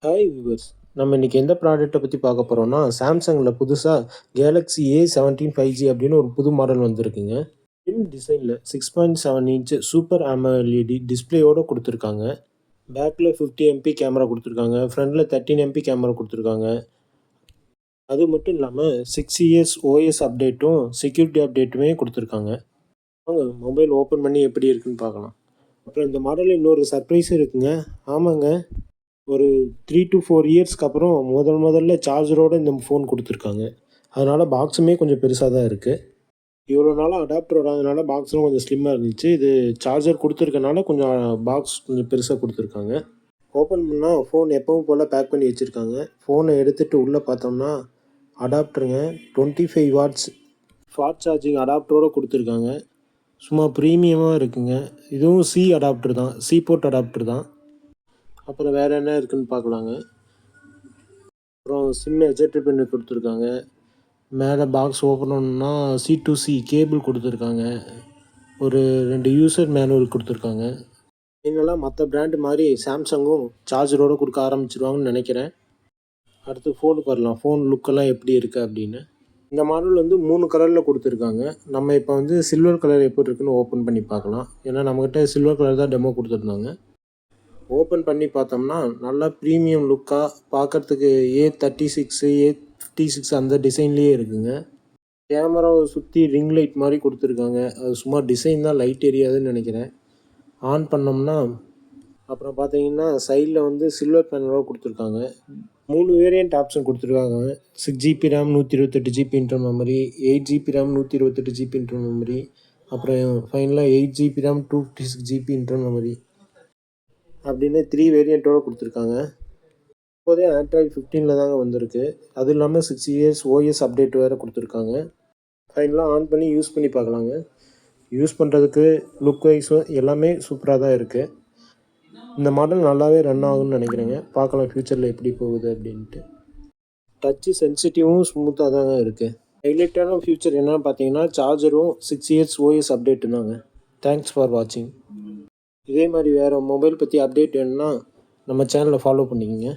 Hi viewers. நம்ம இன்னைக்கு எந்த ப்ராடக்ட்டை பற்றி பார்க்க போகிறோம்னா, சாம்சங்கில் புதுசாக கேலக்ஸி A17 5G அப்படின்னு ஒரு புது மாடல் வந்திருக்குங்க. டிம் டிசைனில் 6.7 இன்ச் சூப்பர் AMOLED டிஸ்பிளேயோடு கொடுத்துருக்காங்க. பேக்கில் 50 MP கேமரா கொடுத்துருக்காங்க. ஃப்ரண்டில் 13 MP கேமரா கொடுத்துருக்காங்க. அது மட்டும் இல்லாமல் 6 இயர்ஸ் OS அப்டேட்டும் செக்யூரிட்டி அப்டேட்டுமே கொடுத்துருக்காங்க. வாங்க மொபைல் ஓப்பன் பண்ணி எப்படி இருக்குன்னு பார்க்கலாம். அப்புறம் இந்த மாடலில் இன்னொரு சர்ப்ரைஸும் இருக்குங்க. ஆமாங்க, ஒரு 3 to 4 இயர்ஸ்க்கு அப்புறம் முதல்ல சார்ஜரோடு இந்த ஃபோன் கொடுத்துருக்காங்க. அதனால் பாக்ஸுமே கொஞ்சம் பெருசாக தான் இருக்குது. இவ்வளோ நாளாக அடாப்டர் வராதனால பாக்ஸும் கொஞ்சம் ஸ்லிம்மாக இருந்துச்சு. இது சார்ஜர் கொடுத்துருக்கனால கொஞ்சம் பாக்ஸ் கொஞ்சம் பெருசாக கொடுத்துருக்காங்க. ஓப்பன் பண்ணால் ஃபோன் எப்பவும் போல் பேக் பண்ணி வச்சுருக்காங்க. ஃபோனை எடுத்துகிட்டு உள்ளே பார்த்தோம்னா அடாப்டருங்க 25 வாட்ஸ் ஃபாஸ்ட் சார்ஜிங் அடாப்டரோடு கொடுத்துருக்காங்க. சும்மா ப்ரீமியமாக இருக்குங்க. இதுவும் சி அடாப்டர் தான், சி போர்ட் அடாப்டர் தான். அப்புறம் வேறு என்ன இருக்குதுன்னு பார்க்கலாங்க. அப்புறம் சிம் எஜெக்டர் பின்னு கொடுத்துருக்காங்க. மேலே பாக்ஸ் ஓப்பன் பண்ணணும்னா C2C கேபிள் கொடுத்துருக்காங்க. ஒரு 2 யூசர் மேனுவல் கொடுத்துருக்காங்க. இதெல்லாம் மற்ற பிராண்டு மாதிரி சாம்சங்கும் சார்ஜரோடு கொடுக்க ஆரம்பிச்சிருவாங்கன்னு நினைக்கிறேன். அடுத்து ஃபோனுக்கு வரலாம். ஃபோன் லுக்கெல்லாம் எப்படி இருக்குது அப்படின்னு. இந்த மாடல் வந்து 3 கலரில் கொடுத்துருக்காங்க. நம்ம இப்போ வந்து சில்வர் கலர் எப்படி இருக்குன்னு ஓப்பன் பண்ணி பார்க்கலாம். ஏன்னா நம்மக்கிட்ட சில்வர் கலர் தான் டெமோ கொடுத்துருந்தாங்க. ஓப்பன் பண்ணி பார்த்தோம்னா நல்லா ப்ரீமியம் லுக்காக பார்க்குறதுக்கு A36 A56 அந்த டிசைன்லேயே இருக்குங்க. கேமராவை சுற்றி ரிங் லைட் மாதிரி கொடுத்துருக்காங்க. அது சும்மா டிசைன் தான், லைட் எரியாதுன்னு நினைக்கிறேன். ஆன் பண்ணோம்னா அப்புறம் பார்த்தீங்கன்னா சைடில் வந்து சில்வர் பேனலோடு கொடுத்துருக்காங்க. 3 வேரியண்ட் ஆப்ஷன் கொடுத்துருக்காங்க. 6GB RAM 128GB internal memory, 8GB RAM 128GB internal memory, அப்புறம் ஃபைனலாக 8GB RAM 256GB internal memory அப்படின்னு 3 வேரியண்ட்டோடு கொடுத்துருக்காங்க. இப்போதே Android 15 தாங்க வந்திருக்கு. அது இல்லாமல் 6 இயர்ஸ் OS அப்டேட் வேறு கொடுத்துருக்காங்க. ஃபைனலாக ஆன் பண்ணி யூஸ் பண்ணி பார்க்கலாங்க. யூஸ் பண்ணுறதுக்கு லுக் வைஸும் எல்லாமே சூப்பராக தான் இருக்குது. இந்த மாடல் நல்லாவே ரன் ஆகும்னு நினைக்கிறேங்க. பார்க்கலாம் ஃப்யூச்சரில் எப்படி போகுது அப்படின்ட்டு. டச்சு சென்சிட்டிவும் ஸ்மூத்தாக தாங்க இருக்குது. ஹைலைட்டான ஃபியூச்சர் என்னென்னு பார்த்தீங்கன்னா சார்ஜரும் 6 இயர்ஸ் OS அப்டேட்டு தாங்க. தேங்க்ஸ் ஃபார் வாட்சிங். இதே மாதிரி வேறு மொபைல் பற்றி அப்டேட் வேணும்னா நம்ம சேனலை ஃபாலோ பண்ணிக்கோங்க.